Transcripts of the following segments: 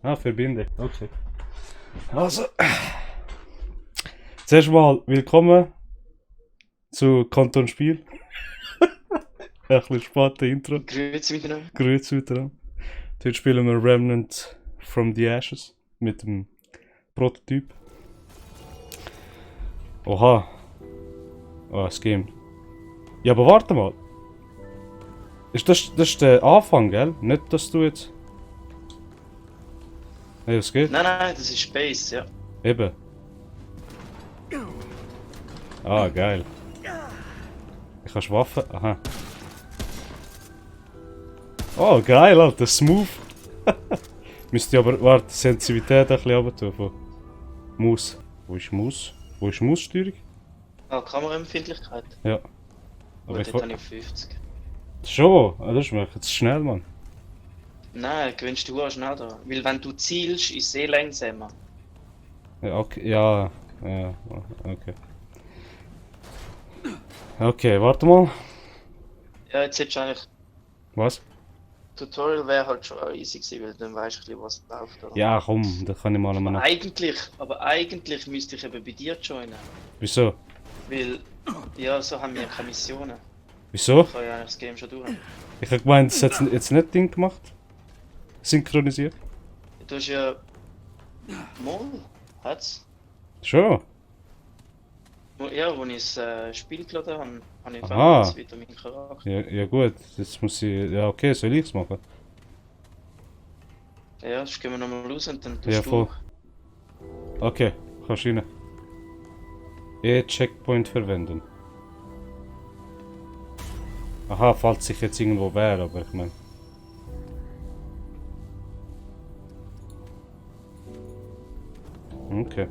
Ah, verbinden. Okay. Also. Zuerst mal willkommen zu Kanton Spiel. Ein bisschen später Intro. Grüezi miteinander. Grüezi miteinander. Heute spielen wir Remnant from the Ashes mit dem Prototyp. Oha. Oh, das Game. Ja, aber warte mal. Das ist der Anfang, gell? Nicht, dass du jetzt... Hey, was geht? Nein, das ist Space, ja. Eben. Ah, geil. Ich kann Waffen. Aha. Oh, geil, Alter, smooth. Müsste aber, warte, Sensitivität ein bisschen runter von Maus. Wo ist Maus? Wo ist Maussteuerung? Ah, Kameraempfindlichkeit. Ja. Aber Gut, ich dort habe ich auf 50. Schon, ah, das ist mir jetzt schnell, Mann. Nein, gewünscht du auch schnell da. Weil wenn du zielst, ist es eh langsamer. Ja, okay, ja, okay. Okay, warte mal. Ja, jetzt hättest du eigentlich... Was? Tutorial wäre halt schon easy gewesen, weil dann weißt du ein bisschen, was läuft, oder? Ja, komm, das kann ich mal Aber noch. eigentlich müsste ich eben bei dir joinen. Wieso? Weil, ja, so haben wir keine Missionen. Wieso? Ich habe ja eigentlich das Game schon durch. Ich hab gemeint, es hat jetzt nicht Ding gemacht. Synchronisiert. Du hast ja... Moll? Hat's? Schon. Ja, als ich das Spiel geladen habe, habe ich Aha. jetzt wieder meinen Charakter. Ja gut, jetzt muss ich. Ja okay, soll ich's machen? Ja, jetzt gehen wir nochmal raus und dann Ja, tust voll. du... Okay, kannst rein. E-Checkpoint verwenden. Aha, falls ich jetzt irgendwo wäre, aber ich meine. Okay.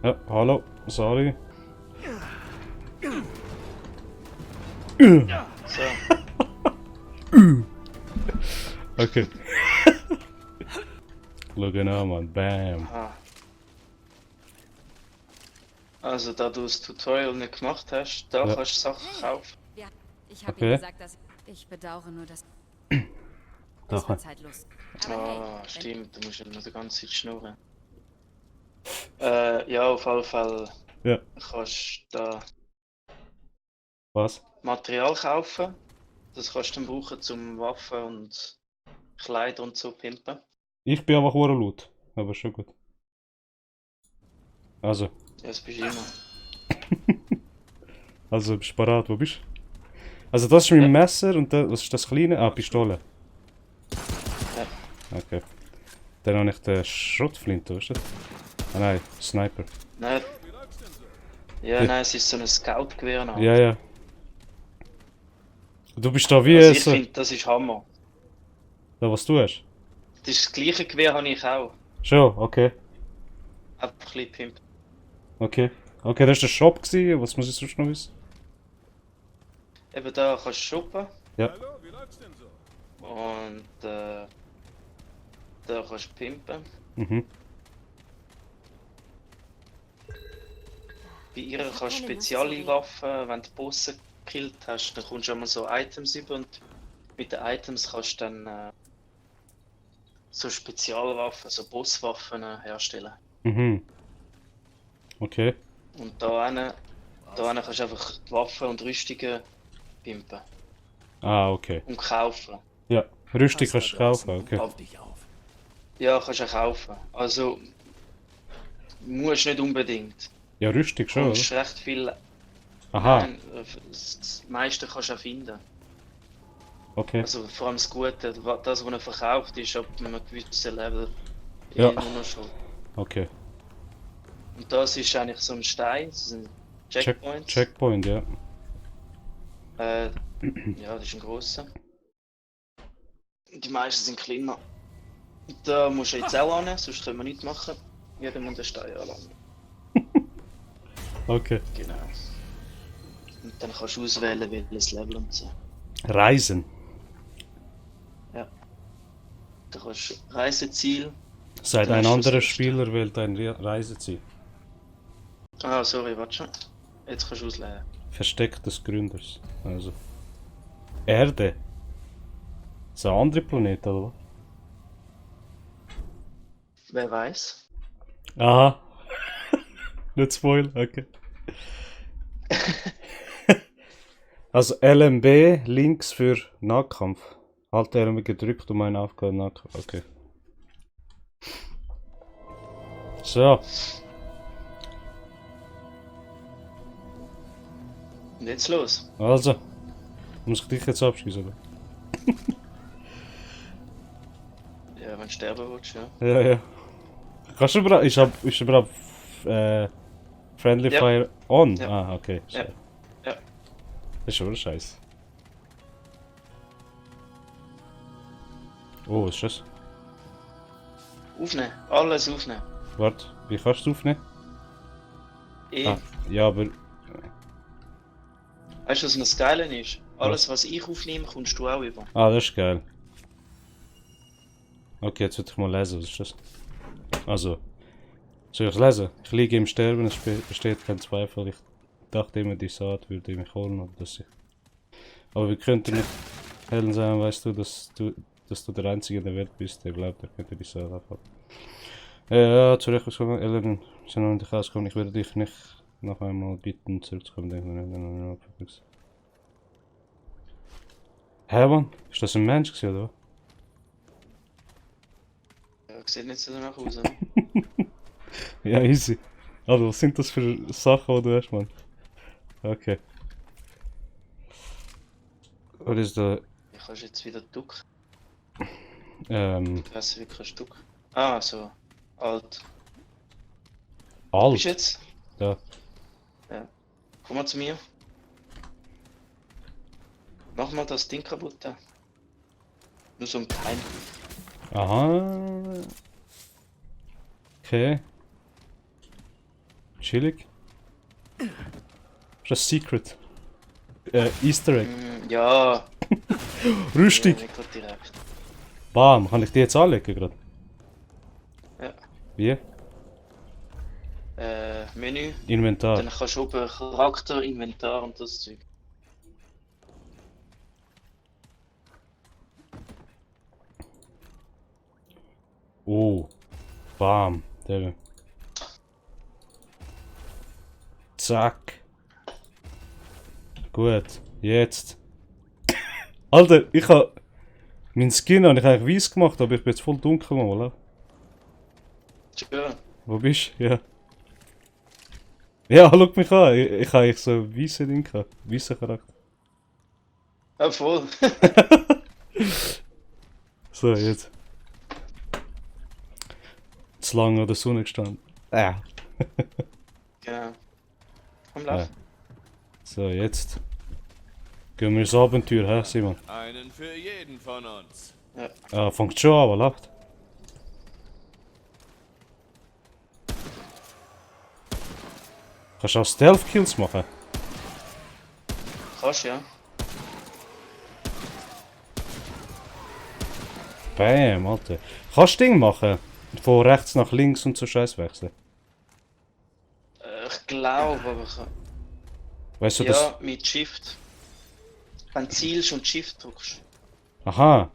Ja, hallo, sorry. So, Okay. Schau genau, Mann, bam. aha. Also, da du das Tutorial nicht gemacht hast, da Ja. kannst du Sachen kaufen. Ja, ich habe Okay. ihm gesagt, dass ich bedauere nur, dass Doch. es war Zeitlos. Aber Ah, hey, stimmt, du musst ja noch die ganze Zeit schnurren. Ja, auf jeden Fall Ja. kannst du da Was? Material kaufen. Das kannst du dann brauchen zum Waffen und Kleider und so pimpen. Ich bin einfach hure laut, aber schon gut. Also, Ja, das bist du immer. also bist du parat, wo bist du? Also das ist mein Ja. Messer und was ist das kleine? Ah, Pistole. Ja. Okay. Dann habe ich den Schrotflinte, weißt du? Ah nein, Sniper. Nein. Ja, nein, es ist so ein Scout-Gewehr. noch. Ja, ja. Du bist da wie Also ich so... finde, das ist Hammer. Da, was du hast? Das ist das gleiche Gewehr habe ich auch. Schon, okay. Einfach ein bisschen pimpt. Okay. Okay, das war der Shop gewesen. Was muss ich sonst noch wissen? Eben da kannst du shoppen Ja. Hallo, wie läuft's denn so? und da kannst du pimpen. Mhm. Bei ihr kannst du spezielle Waffen, wenn du Bosse gekillt hast, dann kommst du einmal so Items über und mit den Items kannst du dann so Spezialwaffen, so Bosswaffen herstellen. Mhm. Okay. Und da kannst du einfach die Waffen und Rüstungen pimpen Ah, okay. und kaufen. Ja. Rüstung kannst du kaufen, okay. Aber, ja, kannst du auch kaufen. Also, musst nicht unbedingt. Ja, Rüstung Du schon, oder? kommst recht viel. Aha, Nein, das meiste kannst du auch finden. okay. Also vor allem das Gute, das, was er verkauft, ist ab einem gewissen Level Ja. nur noch schon. Okay. Und das ist eigentlich so ein Stein, das sind Checkpoints. Checkpoint, ja. Ja, das ist ein grosser. Die meisten sind kleiner. Und da musst du jetzt auch an, sonst können wir nichts machen. Jeder muss den Stein anlangen. Okay. Genau. Und dann kannst du auswählen, welches Level und so. Reisen. Da kannst du Reiseziel. Seit Dann ein hast du anderer das Spieler wählt ein Reiseziel. Ah, sorry, warte schon. Jetzt kannst du auswählen. Versteck des Gründers. Also. Erde. So ein anderer Planet, oder was? Wer weiß? Aha. Nicht spoil, okay. Also LMB links für Nahkampf. Halt LMB gedrückt um einen aufgehört Nahkampf. Okay. So. Und jetzt los. Also. Muss ich dich jetzt abschießen, oder? Ja, wenn du sterben willst, ja. Ja, ja. Kannst du überhaupt... Ist überhaupt... Friendly Ja. Fire on? Ja. Ah, okay. Ja. So. Ja. Das ist schon scheiße. Oh, was ist das? Aufnehmen. Alles aufnehmen. Warte, wie kannst du es aufnehmen? Ah, ja, aber... Weißt du, was noch das Geile ist? Alles, was ich aufnehme, kommst du auch über. Ah, das ist geil. Okay, jetzt will ich mal lesen, was ist das? Also... Soll ich es lesen? Ich liege im Sterben, es besteht kein Zweifel. Ich dachte immer, die Saat würde mich holen, oder dass ich... Aber wir könnten nicht hellen sein, weißt du, dass du der Einzige in der Welt bist, der glaubt, er könnte die Saat abhalten. Ja, zurechtgekommen, Ellen, sind noch nicht rausgekommen. Ich werde dich nicht noch einmal bitten, zurückzukommen. Hä, Mann? Ist das ein Mensch gewesen, oder was? Ja, sieht nicht so danach aus. Ja, easy. Also, was sind das für Sachen, die du hast, Mann? Okay. Was ist da? Ich kannst jetzt wieder ducken. Ich Alt. weiß nicht, wie kannst du ducken. Ah, so. Alt. Bist du jetzt? Ja. Ja. Komm mal zu mir. Mach mal das Ding kaputt. Da. Nur so ein klein. Aha. Okay. Chillig. Ist das Secret? Easter Egg. Ja. Rüstig. Ja, nicht grad direkt. Bam, kann ich die jetzt anlegen gerade? Ja. Wie? Menü. Inventar. Dann kannst du oben Charakter, Inventar und das Zeug. Oh. Bam. Der. Zack. Gut. Jetzt. Alter, ich hab... Mein Skin habe ich eigentlich weiß gemacht, aber ich bin jetzt voll dunkel, oder? Schön. Wo bist du? Ja. Ja, schau mich an. Ich habe eigentlich so ein weißes Ding gehabt. Weißer Charakter. Ja, voll. So, jetzt. Zu lange an der Sonne gestanden. Genau. Komm, Ja. lauf. So, jetzt. Gehen wir ins Abenteuer, hä, Simon? Einen für jeden von uns. Ah, fängt schon an, aber läuft. Kannst du auch Stealth-Kills machen? Kannst, ja. Bam, Alter. Kannst du Ding machen? Von rechts nach links und so Scheiß wechseln? Ich glaube, aber ich... Weißt du Ja, das? mit Shift. Wenn du zielst und Shift drückst. Aha.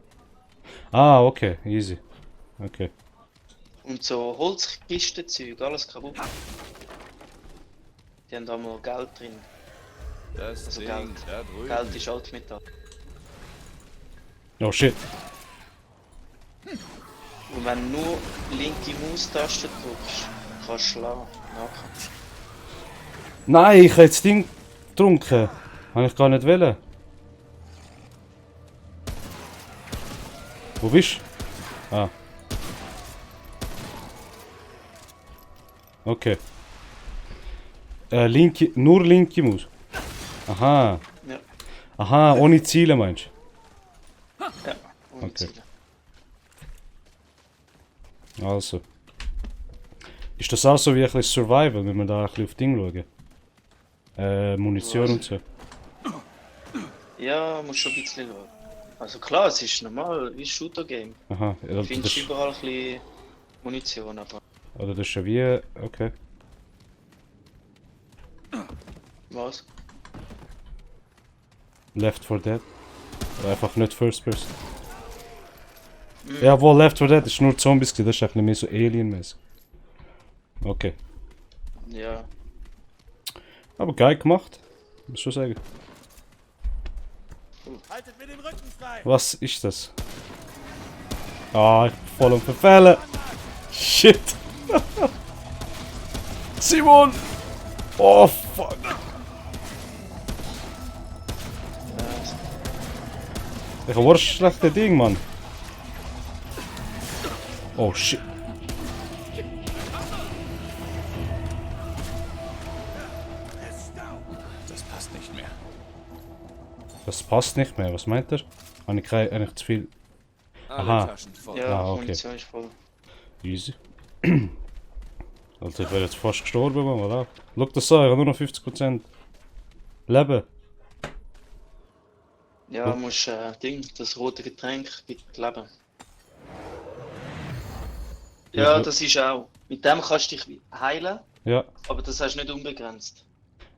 Ah, okay, easy. Okay. Und so Holzkistenzeug, alles kaputt. Die haben da mal Geld drin. Das Also Ding Geld. da drüben. Geld ist Altmetall. Oh shit. Und wenn du nur linke Maustaste drückst, kannst du schlagen. Nachher. Nein, ich habe jetzt Ding getrunken. Habe ich gar nicht wollen. Wo bist du? Ah. Okay. Linke, nur linke Maus. Aha. Ja, Aha, ohne Ziele meinst ja. Ohne Okay. Ziele. du? Also. Ist das auch so wie ein bisschen Survival, wenn wir da ein bisschen auf Ding schauen? Munition Was? und so. Ja, musst schon ein bisschen schauen. Also klar, es ist normal, wie ein Shooter-Game. Aha, ja, Du das, findest überall ein bisschen Munition, aber oder das ist schon wie... Okay. was? Left 4 Dead. Oder einfach nicht First Person. Ja, wo Left 4 Dead ist nur Zombies, gewesen, das ist ein bisschen mehr so Alien-mäßig. Okay. Ja. Aber geil gemacht. Muss schon sagen. Haltet mir den Rücken frei! Was ist das? Ah, ich bin voll am Verfehlen. Shit. Simon! Oh, fuck. Ich habe ein schlechtes Ding, Mann. Oh, shit. Das passt nicht mehr. Das passt nicht mehr. Was meint er? Habe ich eigentlich zu viel... Alle Aha. Taschen voll. Ja, Ah, okay. Munition ist voll. Easy. Also ich wäre jetzt fast gestorben, Mann. Voilà. Schau das an, ich habe nur noch 50% Leben. Ja, musst das rote Getränk gibt Leben. Ja, Ja. das ist auch. Mit dem kannst du dich heilen, Ja. aber das hast du nicht unbegrenzt.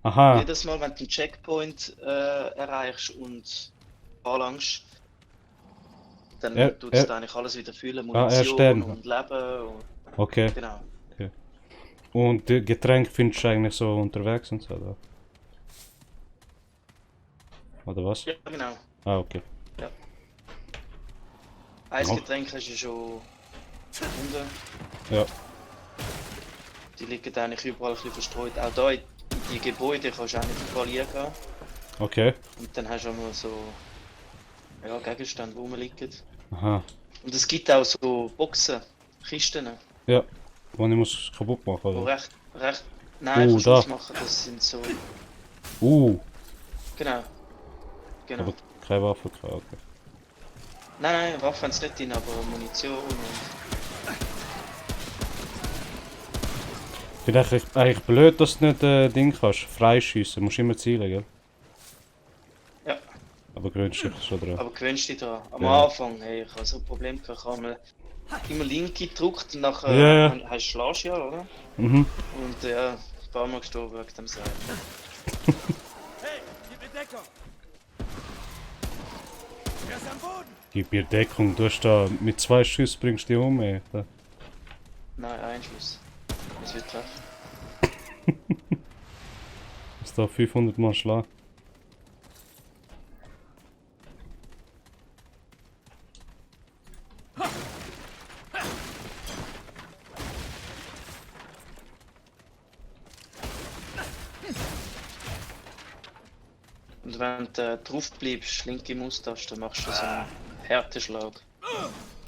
Aha. Jedes Mal, wenn du einen Checkpoint erreichst und anlangst, dann tut es eigentlich alles wieder füllen. Munition sterben. und Leben. Und, Okay. genau. Und die Getränke findest du eigentlich so unterwegs und so, oder? Oder was? Ja, genau. Ah, okay. Eisgetränk hast du schon gefunden. Ja. Die liegen eigentlich überall ein bisschen verstreut. Auch da in die Gebäude kannst du auch nicht überall liegen. Okay. Und dann hast du auch nur so Gegenstände, die rumliegen. Aha. Und es gibt auch so Boxen, Kisten, Ja. Und ich muss kaputt machen, die oder? recht. Nein, kannst du da. nicht machen. Das sind so. Genau. Genau. Aber keine Waffe, okay. Nein, Waffen haben sie nicht drin, aber Munition und. Ich finde eigentlich blöd, dass du nicht Ding kannst. Freischiessen, musst immer zielen, gell? Ja. Aber gewöhnst dich schon dran. Aber gewöhnst dich daran. Am Ja. Anfang, hey, ich habe so ein Problem gehabt, ich habe mal immer Linke gedrückt und nachher Ja. hast du Schlägst ja, oder? Mhm. Und ja, ein paar Mal gestorben wegen dem Seil. Hey, gib mir Deckung! Er ist am Boden! Gib mir Deckung, du hast da mit 2 Schüssen bringst du die um, ey. Da. Nein, ein Schuss. Das wird treffen. Ist da 500 Mal schlagen. Und wenn du drauf bleibst, linke Maustaste, machst du so einen Härteschlag.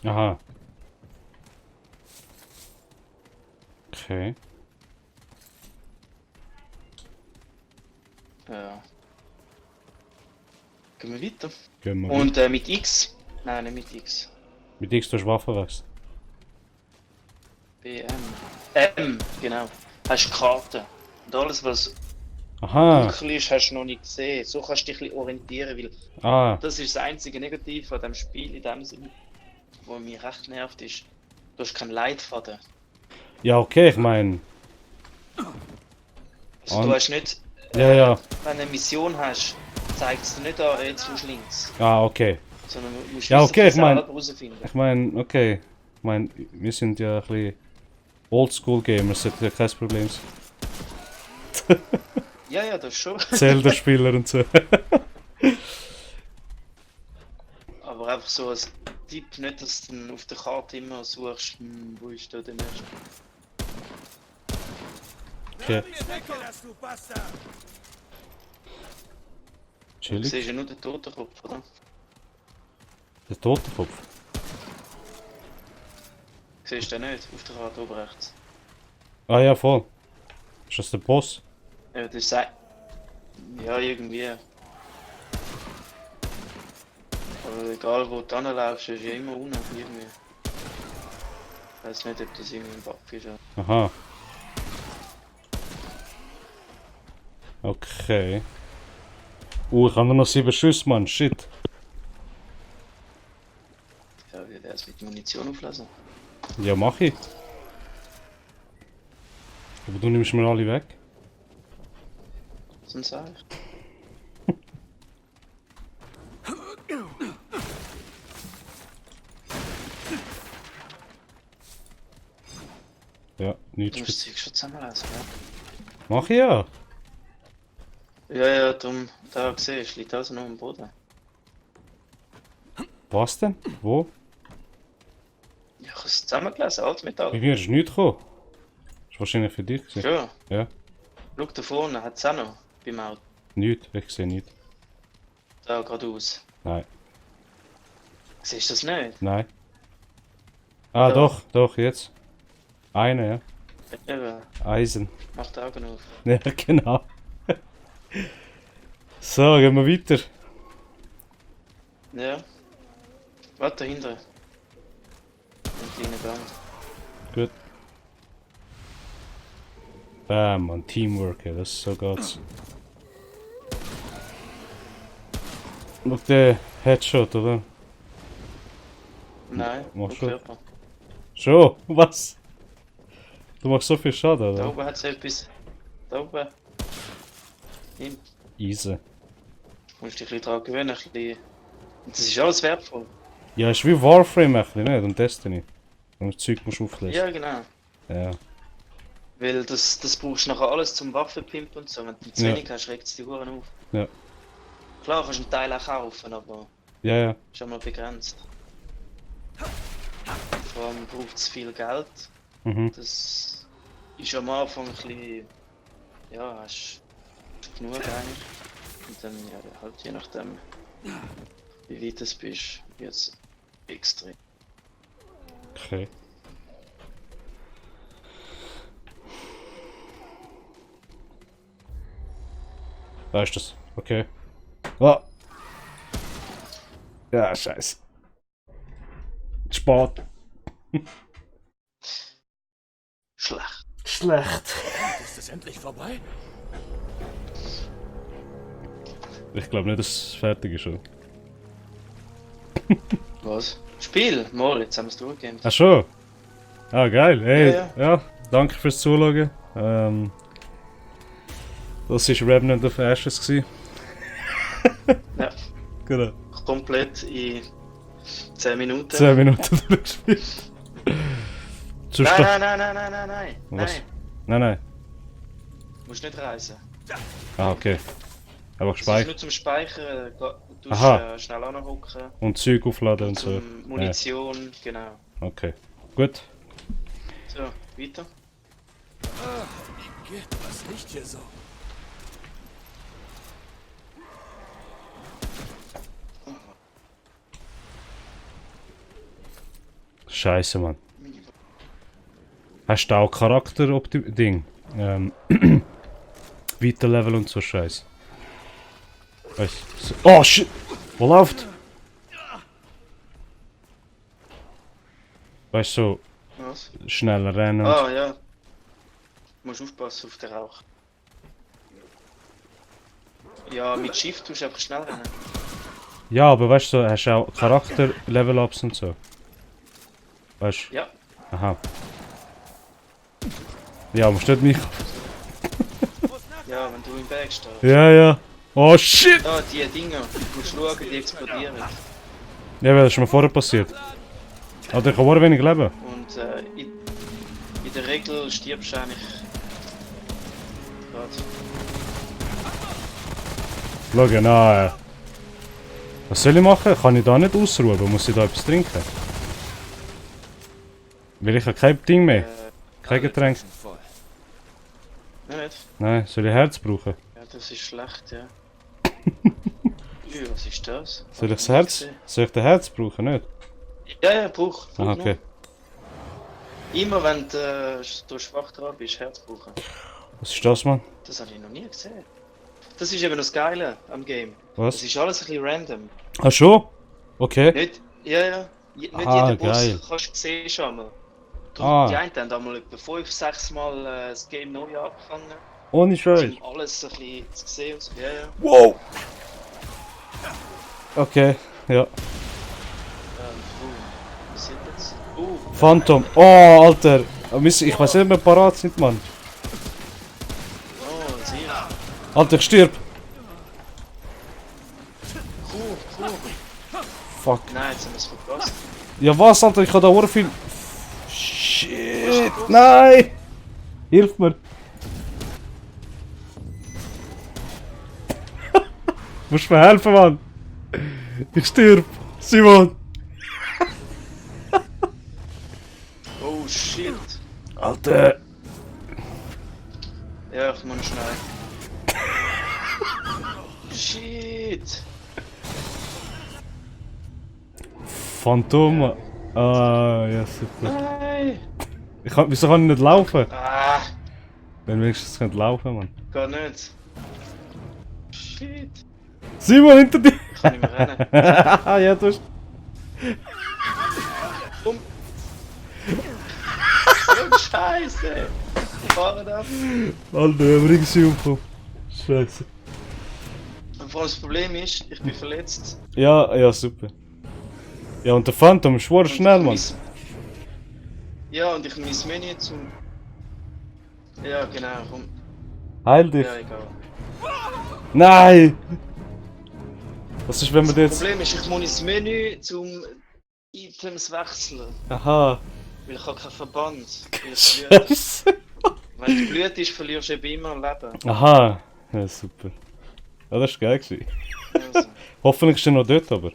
Aha. Okay. Ja. Gehen wir weiter. Gehen wir Und mit X. Nein, nicht mit X. mit X durch Waffen wechseln. M, genau. Hast du Karten. Und alles, was Aha. dunkel ist, hast du noch nicht gesehen. So kannst du dich ein bisschen orientieren, weil Ah. das ist das einzige Negative an dem Spiel in dem Sinne, wo mich recht nervt, ist, du hast keinen Leitfaden. Ja, okay, ich meine. Also du hast nicht, Ja, ja. wenn du eine Mission hast, zeigt es dir nicht an, jetzt musst du links. Ah, okay. Sondern du musst Ja, okay, ich mein- selber herausfinden. Ich meine, okay. Ich meine, wir sind ja ein bisschen Oldschool-Gamers, das sollte ja kein Problem sein. Ja, das schon. Zelda-Spieler und so. Aber einfach so als Tipp, nicht, dass du dann auf der Karte immer suchst, wo ist da der nächste. Okay, Gib mir Deckung, das du Bastard! Du chillig. siehst ja nur den Totenkopf, oder? Der Totenkopf. Siehst du den nicht auf der Karte oben rechts? Ah ja, voll. Ist das der Boss? Ja, das ist ein... Ja, irgendwie. Aber egal wo du hinlaufst, ist ja immer unten irgendwie. Ich weiß nicht, ob das irgendwie ein Bug ist. Aha. Okay. Ich habe nur noch 7 Schüsse, Mann. Shit. Ja, wie wär's mit Munition auflesen? Ja, mach ich. Aber du nimmst mir alle weg. Sonst sag ich. Ja, nichts Du musst speziell. das schon zusammenlesen, ja. Mach ich ja. Ja, darum, da siehst du, liegt also noch am Boden. Was denn? Wo? Ja, ich habe es zusammengelesen, Altmetall. Bei mir ist nichts gekommen. Ist wahrscheinlich für dich gewesen. Ja, Ja. schau da vorne, hat es auch noch beim Auto. Nichts, ich sehe nichts. Da geradeaus. Nein. Siehst du das nicht? Nein. Ah, Da. doch, jetzt. Eine, ja. Eben, Eisen. mach die Augen auf. Ja, genau. So, gehen wir weiter. Ja. Warte, dahinter. Ein kleiner Gang. Gut. Bam, man, Teamwork, ja, das so geht's. Und der Headshot, oder? Nein, Mach nur schon. Körper. Schon? Was? Du machst so viel Schaden, Da oder? oben hat es etwas. Da oben. Hin. Easy. Musst dich ein bisschen daran gewöhnen. Ein bisschen. Und das ist alles wertvoll. Ja, ist wie Warframe ein bisschen, nicht? Und Destiny. Und das Zeug musst du auflesen. Ja, genau. Ja. Weil das brauchst du nachher alles zum Waffenpimpen und so. Wenn du zu Ja. wenig hast, regt es die Uhren auf. Ja. Klar kannst du einen Teil auch kaufen, aber Ja, ja. ist einmal begrenzt. Vor allem braucht es viel Geld. Mhm. Das ist am Anfang ein bisschen. Ja, hast genug eigentlich. Und dann ja, halt je nachdem, wie weit du bist, wird es extrem. Okay. Da ist das. Okay. Oh. Ja, scheiße. Spät. Schlecht. Schlecht. Ist es endlich vorbei? Ich glaube nicht, dass es fertig ist schon. Was? Spiel? Mal, jetzt haben wir es durchgegeben. Ach schon? Ah, geil. Hey, Ja, ja. Danke fürs Zuschauen. Das war Remnant of Ashes gewesen. Ja, Genau. komplett in 10 Minuten. 10 Minuten durchgespielt. Sonst Nein. Was? Nein. Du musst nicht reisen. Ah, okay. Einfach Das ist speichern nur zum Speichern. Du Aha. schnell anhocken. und Zeug aufladen und so. Zum Munition, genau. Okay. Gut. So, weiter. Geht, was riecht hier so? Scheiße, Mann. Hast du auch Charakter-Ding? Weiterlevel und so Scheiß. Weißt du? So. Oh shit! Wo läuft? Weißt du, so Was? schneller rennen und. Ah, ja. Du musst aufpassen auf den Rauch. Ja, mit Shift tust du einfach schnell rennen. Ja, aber weißt du, so, hast du auch Charakter-Level-Ups und so. Weißt du? Ja. Aha. Ja, musst du nicht mich. Ja, wenn du im Berg stehst. Ja. Oh shit! Ah, die Dinger. Du musst schauen, die explodieren. Ja, weil das ist mir vorher passiert. Aber ich habe auch wenig Leben. Und in der Regel stirbst du eigentlich. Grad. Schau, na. Was soll ich machen? Kann ich da nicht ausruhen? Muss ich da etwas trinken? Weil ich habe kein Ding mehr. Kein Getränk. Voll. Nicht? Nein, soll ich Herz brauchen? Ja, das ist schlecht, ja. Was ist das? Soll ich das Herz? Soll ich das Herz brauchen? Nicht? Ja, brauch. Ah, okay. Immer wenn du schwach dran bist, Herz brauchen. Was ist das, Mann? Das habe ich noch nie gesehen. Das ist eben das Geile am Game. Was? Das ist alles ein bisschen random. Ah, schon? Okay. Nicht, nicht Ah, jeden Boss geil. kannst du sehen schon einmal. Ah. Die einen haben einmal etwa 5-6 Mal das Game neu angefangen. Ohne Scheiß. Um alles ein bisschen zu sehen und so. Ja. Wow! Okay, ja. Was sind jetzt? Phantom. Oh, Alter. Ich weiß nicht, ob wir parat sind, Mann. Oh, sehr. Alter, ich stirb. Cool. Fuck. Nein, jetzt haben wir es verpasst. Ja, was, Alter? Ich habe da auch viel. Shit! Nein! Hilf mir! Musst mir helfen, Mann! Ich stirb! Simon! Oh shit. Alter! Ja, ich muss schnell. Shit. Phantom! Ah, ja super. Nein. Wieso kann ich nicht laufen? Ah, Wenn wenigstens könnte laufen, Mann. gar nicht. Shit. Simon, hinter dir! Ich kann nicht mehr rennen. Ja, du hast... Um. Oh, Scheiße. Fahren ab. Alter, bring sie umgekommen. Scheiße. Und vor allem das Problem ist, ich bin verletzt. Ja, ja, super. Ja, und der Phantom ist schwer Und schnell, ich Mann. muss- Ja, und ich muss Menü zum... Ja, genau, komm. Heil dich. Ja, egal. Nein! Was ist, wenn wir Das jetzt... Problem ist, ich muss ins Menü zum Items wechseln. Aha. Weil ich habe keinen Verband. Weil ich blüht. Scheiße. Wenn du blüht ist, verlierst du eben immer Leben. Aha. Ja, super. Ja, das war geil gewesen. Also, Hoffentlich ist er noch dort, aber...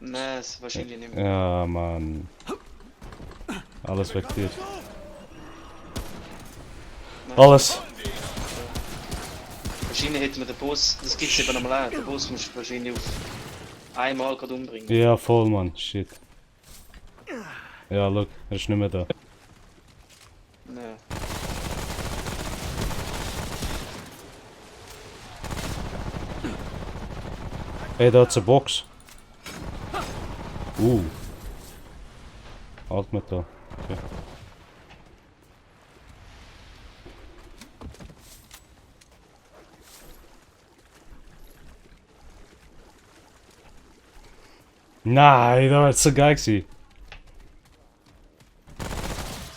nein, es wahrscheinlich nicht mehr. Ja, Mann. Alles weg dir. Nein. Alles. Wahrscheinlich hätte man den Boss, das gibt es eben nochmal auch, den Boss musst du wahrscheinlich auf einmal gerade umbringen. Ja, voll, Mann. Shit. Ja, look, er ist nicht mehr da. Nein. Hey, da hat's eine Box. Altmetall. Okay. Nein, da wär's so geil gewesen.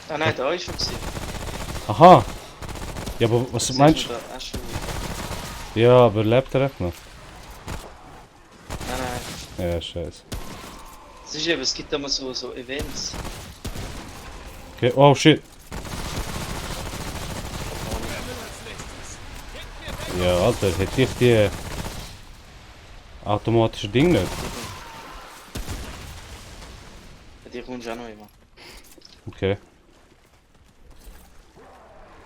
Ah nein, da ist schon gewesen. Aha. Ja, aber was Das meinst ist du? nur der Asch- Ja, aber lebt er echt noch? Nein, nein. Ja, scheiße. Es ist eben, es gibt immer so Events. Okay, oh shit. Ja, Alter, hätte ich die automatische Ding nicht. Bei dir kommst du auch noch immer. Okay.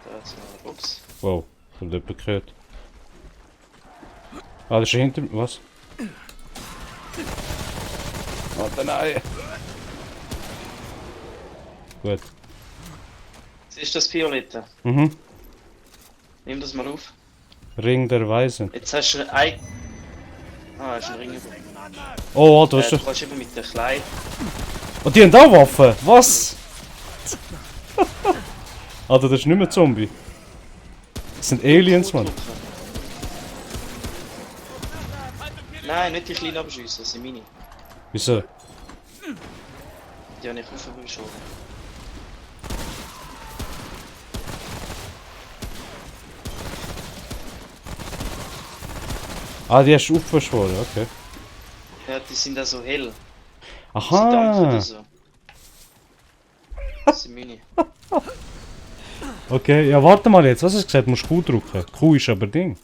Da ist noch eine Box. Wow, ich hab jemanden gehört. Ah, das ist hinter mir. Was? Alter, nein! Gut. Siehst du das Violette? Mhm. Nimm das mal auf. Ring der Weisen. Jetzt hast du ein... Ah, hast du einen Ring bekommen. Oh, Alter, was ist Du das? kannst eben mit der Kleid... Oh, die haben da Waffen! Was? Alter, das ist nicht mehr Zombie. Das sind Aliens, Mann. Nein, nicht die kleinen abschiessen, das sind meine. Wieso? Die habe ich aufgeschoben. Ah, die hast du aufbeschworen, okay. Ja, die sind auch so hell. Sie dampfen Aha! oder so. Das sind meine. Okay, ja, warte mal jetzt, was hast du gesagt? Du musst Q drücken. Q ist aber Ding.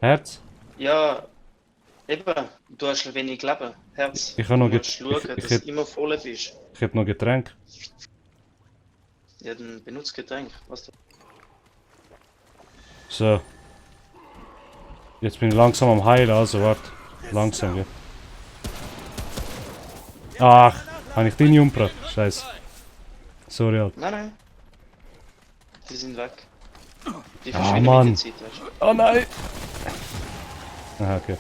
Herz? Ja, eben, du hast wenig Leben. Herz. Ich habe noch du musst schauen, ich dass hätt- du immer voll bist. Ich hätte noch Getränk. Ja, dann benutzt Getränk. Was du... So. Jetzt bin ich langsam am Heilen, also warte. Langsam, ja. Ach, habe ich den umgebracht? Scheiße. Sorry, Alter. Nein, nein. Die sind weg. Die Ah, verschwinden Mann. mit der Zeit, weißt du. Oh nein! Aha, okay.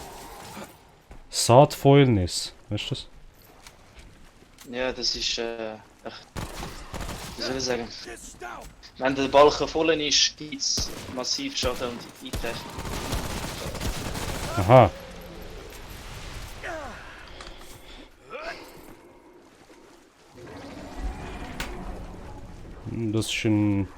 Saatfäulnis, weißt du das? Ja, das ist echt. Wie soll ich sagen? Wenn der Balken voll ist, gibt es massiv Schaden und Einträge. Aha. Das ist ein...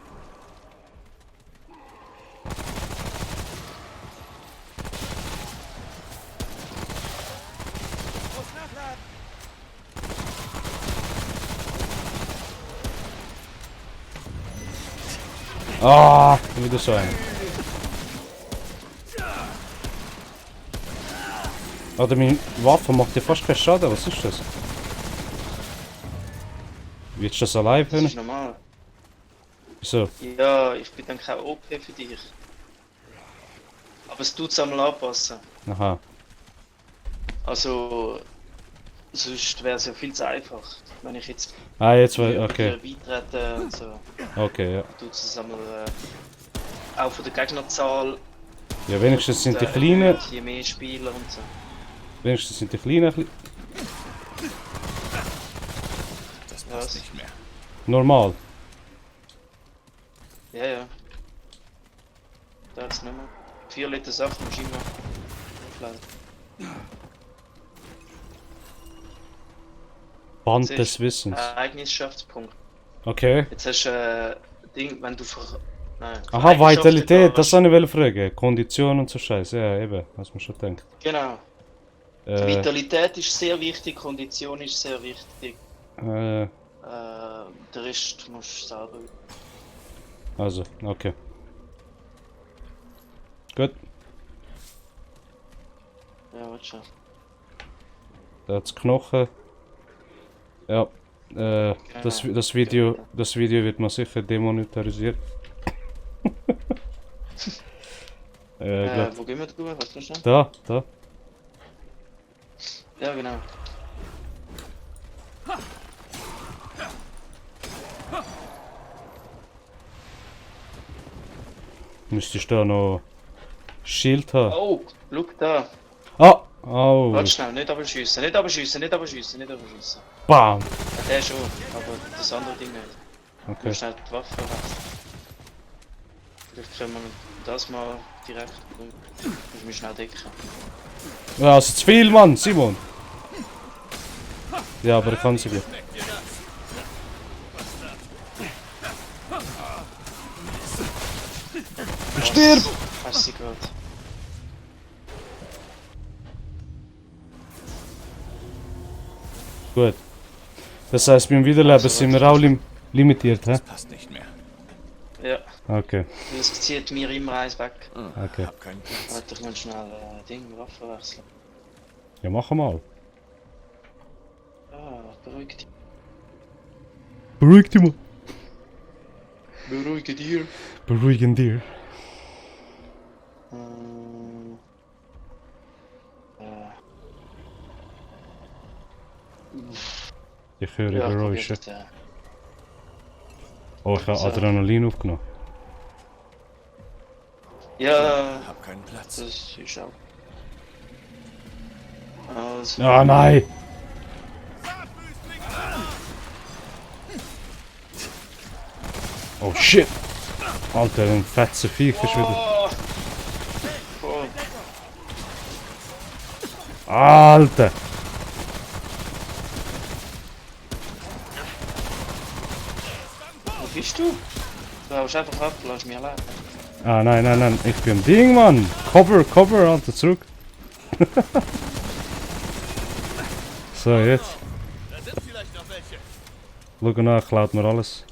Ah, wieder so ein. Alter, meine Waffe macht ja fast keinen Schaden, was ist das? Willst du das allein Das können? ist normal. Wieso? Ja, ich bin dann kein OP für dich. Aber es tut's einmal anpassen. Aha. Also, sonst wäre es ja viel zu einfach. Wenn ich jetzt Ah, jetzt war. Okay. beitrete und so, Okay, ja. tut es einmal auch von der Gegnerzahl. Ja, wenigstens sind die äh, Kleinen. Je mehr Spieler und so. Wenigstens sind die Kleinen ein bisschen Das passt Was? nicht mehr. normal. Ja, ja. Da jetzt nicht mehr. 4 Liter Saft musst du immer aufladen. Band Siehst des du? Wissens. Ereignissschaftspunkt. Okay. Jetzt hast du Ding, wenn du Nein, Aha, Eigenschaften Vitalität, da das hast- wollte ich fragen. Kondition und so Scheiße. Ja, eben, was man schon denkt. Genau. Vitalität ist sehr wichtig, Kondition ist sehr wichtig. Äh, Der Rest musst du selber. also, okay. Gut, Ja, warte schon. da hat's Knochen. Ja, das Video wird man sicher demonetarisiert. Glaub, Wo gehen wir drüber? Was ist das? da. Ja, genau. Müsstest da noch Schild haben. Oh, schau da. Ah! Oh! Warte schnell, nicht abschiessen, nicht abschiessen, nicht abschiessen, nicht abschiessen. Bam! Ja, der schon, aber das andere Ding nicht. Okay. Wir schnell die Waffe wechseln. Vielleicht können wir das mal direkt. Muss mich schnell decken. Ja, also zu viel, Mann, Simon! Ja, aber ich kann sie gut. Stirb! Hast du sie gerade? Gut. Das heißt, beim Wiederleben sind wir auch limitiert, hä? Das passt nicht mehr. Ja, Okay, das zieht mir immer eins weg. okay. Hab keinen Platz. Warte, ich muss schnell Waffe wechseln. Ja, machen wir mal. Ah, beruhig dich. Beruhig dich mal. Beruhige dir. Beruhigen dir. Ich höre Ja, Geräusche. probier das, Oh, ich habe So. Adrenalin aufgenommen. ja, Hab keinen Platz. das ist auch. Also, Ah, nein! Oh shit! Alter, ein fetzer Viech ist wieder. Oh, voll. Alter! Wo bist du? Du haust einfach ab, lass mich allein. Ah, nein, ich bin am Ding, Mann! Cover, Alter, zurück! So, jetzt. Da sind vielleicht noch welche. Schau nach, klaut mir alles.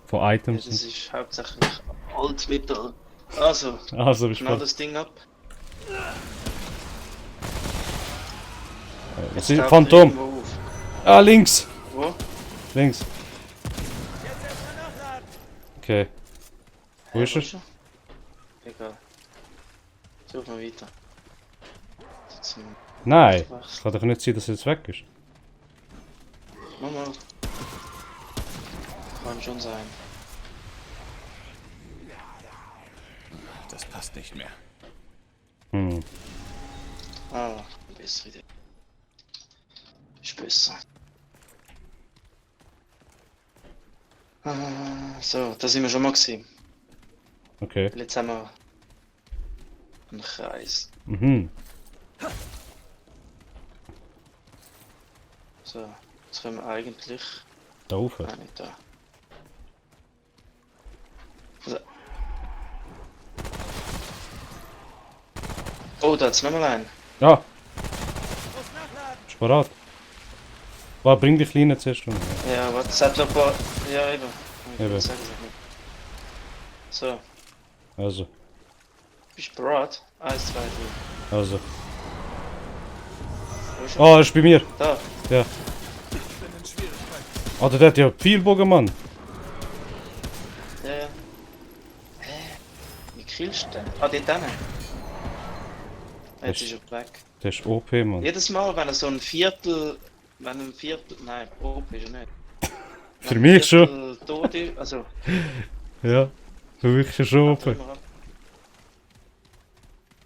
Von Ja, Items. das ist hauptsächlich Altmetall. Also, Also, bist schnell du. das Ding ab. Was Taucht ist? er Phantom! irgendwo auf. Ah, links! Wo? Links. Okay. Wo ist er? Egal. Such mal weiter. Jetzt Nein! Es kann doch nicht sein, dass er jetzt weg ist. Mach mal. Kann schon sein. Das passt nicht mehr. Hm. Ah, bessere Idee. Ist besser. So, da sind wir schon mal gesehen. Okay. Jetzt haben wir einen Kreis. Mhm. So, jetzt können wir eigentlich. Da rauf. Nein, nicht da. So. Oh, da hat's nochmal einen. Ja! Bist du bereit? Bring die Kleinen zuerst um. Ja, warte, es hat noch ein paar. Ja, eben. Ich Eben. sagen, es hat noch- So, Also, bist du bereit? 1, 2, 3. also. Wo ist er? Ah, er ist bei mir. Da. Ja. Ich bin in Schwierigkeiten. Alter, der hat ja viel Bogen, Mann. Ja, ja. Wie killst du den? Ah, dort hinten. Jetzt ist er weg. Der ist OP, Mann. Jedes Mal, wenn er so ein Viertel. Wenn ein Viertel. Nein, OP ist er nicht. Für Wenn mich ein schon. Viertel tot ist, also. Ja. Für mich ist er schon OP.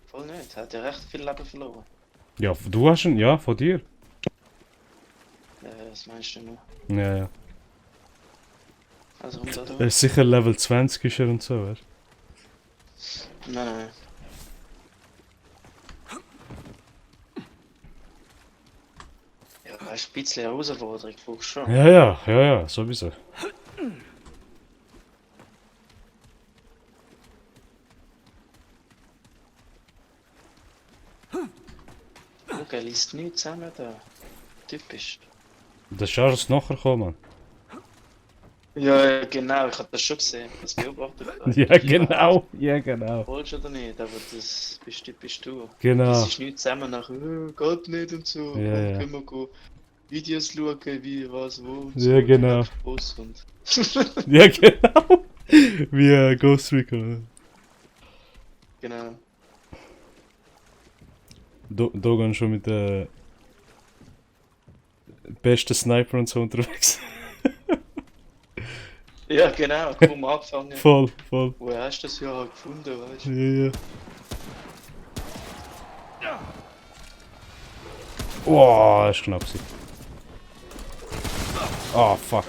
Voll nicht, er hat ja recht viel Leben verloren. Ja, du hast ihn, ja, von dir. Was meinst du nur? Ja, ja. Also um da Er durch? ist sicher Level 20 ist er und so, weißt Nein, nein. Ja, weißt du, ein bisschen Herausforderung brauchst du schon. Ja, ja, ja, ja, sowieso. Guck, er liest nichts zusammen da. Typisch. Das ist erst nachher gekommen. Ja, genau, ich hab das schon gesehen. Das beobachtet. Ja, genau. Ja, genau. Wolltest oder nicht, aber das bist typisch du. Genau. Das ist nichts zusammen nach, geht nicht und so. Ja, Komm, ja. können wir go Videos schauen, wie, was, wo und Ja, genau. Boss und Ja, genau. Wie Ghost Recon. genau. Dogan schon mit der besten Sniper und so unterwegs. Ja, genau, kaum angefangen. Voll, voll. Wo hast du das ja gefunden, weißt du? Ja, ja. Oh, das ist knapp gewesen. Oh, fuck.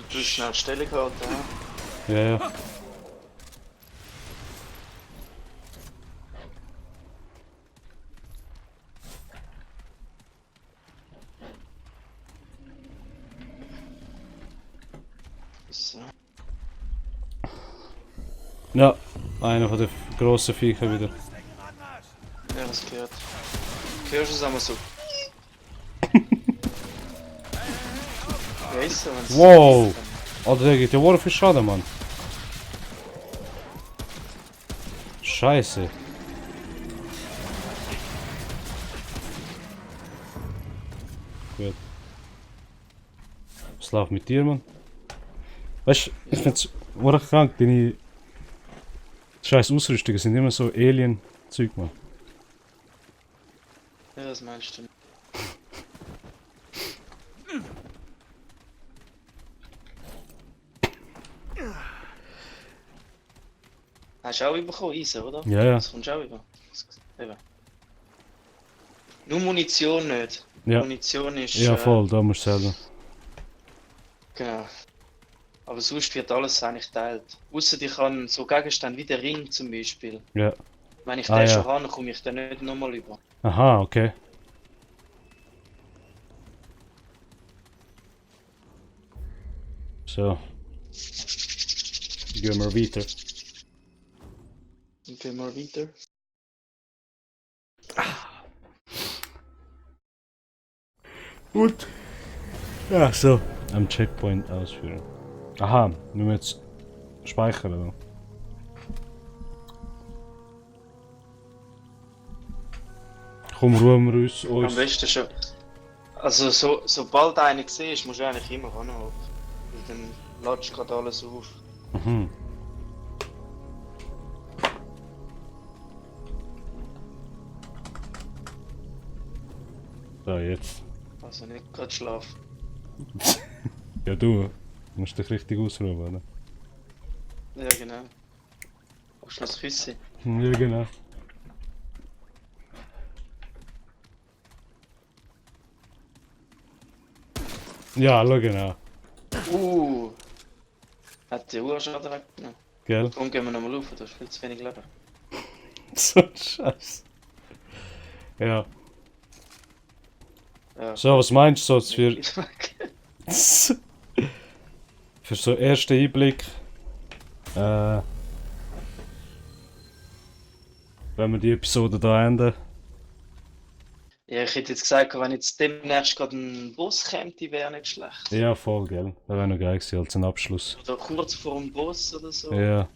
Du bist schnell Stellung gehalten, ja? Ja, ja. So. Ja, einer von den grossen Viecher wieder. Ja, das gehört. Hörst du es einmal so? Ja, ist so, wenn's Wow! Alter, der geht ja wohl viel Schaden, Mann. Scheiße. Gut. Was läuft mit dir, Mann? Weißt du, ich find's wohl krank, deine scheiß Ausrüstungen sind immer so Alien-Zeug, Mann. Ja, was meinst du? Hast du auch bekommen, Eisen, oder? Ja, ja. Das kommst du auch über. Eben. Nur Munition nicht. Ja. Munition ist. Ja, voll, da musst du selber. Genau. Aber sonst wird alles eigentlich geteilt. Ausser ich kann so Gegenstände wie der Ring zum Beispiel. Ja. Wenn ich Ah, den ja. schon habe, komme ich den nicht nochmal über. Aha, okay. So. Gehen wir weiter. Dann gehen wir weiter. Gut. Ja, so. Am Checkpoint ausführen. Aha, müssen wir jetzt speichern, oder? Komm, ruhen wir uns. Am besten schon. Also sobald du einen siehst, musst du eigentlich immer ranhocken. Weil dann latscht gerade alles auf. Mhm. So, jetzt. Also nicht gerade schlafen. Ja, du musst dich richtig ausruhen, oder? Ja genau. Brauchst du noch ein Küsschen? Ja, genau. Ja, schau genau. Hat die Urschaden weggenommen. Gell? Darum gehen wir nochmal rauf, du hast viel zu wenig Leben. So ein Scheiß. Ja. Ja. So, was meinst du so für, Viel weg. für so ersten Einblick? wenn wir die Episode da enden. Ja, ich hätte jetzt gesagt, wenn jetzt demnächst gerade ein Boss käme, die wäre nicht schlecht. Ja, voll, gell. Das wäre noch geil gewesen als ein Abschluss. Oder kurz vor dem Boss oder so. Ja,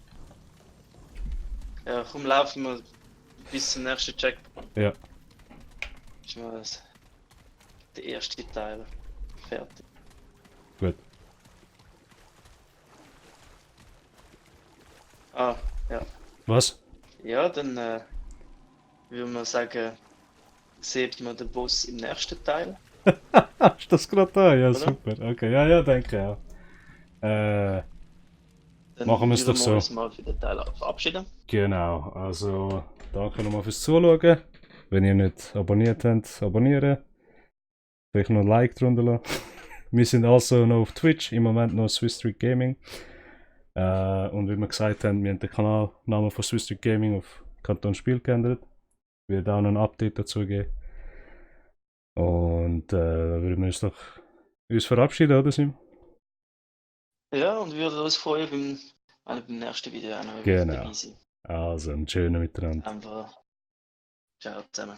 Ja, komm, laufen wir bis zum nächsten Checkpoint. ja. Ist mal der erste Teil fertig. Gut. Ah, ja. Was? Ja, dann würde man sagen, sieht man den Boss im nächsten Teil. Ist das gerade da? Ja, Oder? super. Okay, ja, denke ja. Dann Machen wir es würden doch so. uns mal für den Teil verabschieden. Genau, also danke nochmal fürs Zuschauen. Wenn ihr nicht abonniert habt, abonnieren. Vielleicht noch ein Like drunter lassen. Wir sind also noch auf Twitch, im Moment noch Swiss Street Gaming. Und wie wir gesagt haben, wir haben den Kanalnamen von Swiss Street Gaming auf Kanton Spiel geändert. Wird auch noch ein Update dazu geben. Und da würden wir uns verabschieden, oder Sim? Ja, und würden uns freuen, wenn ihr beim nächsten Video auch noch Genau. dabei seid. Also, einen schönen Miteinander. Einfach, ciao zusammen.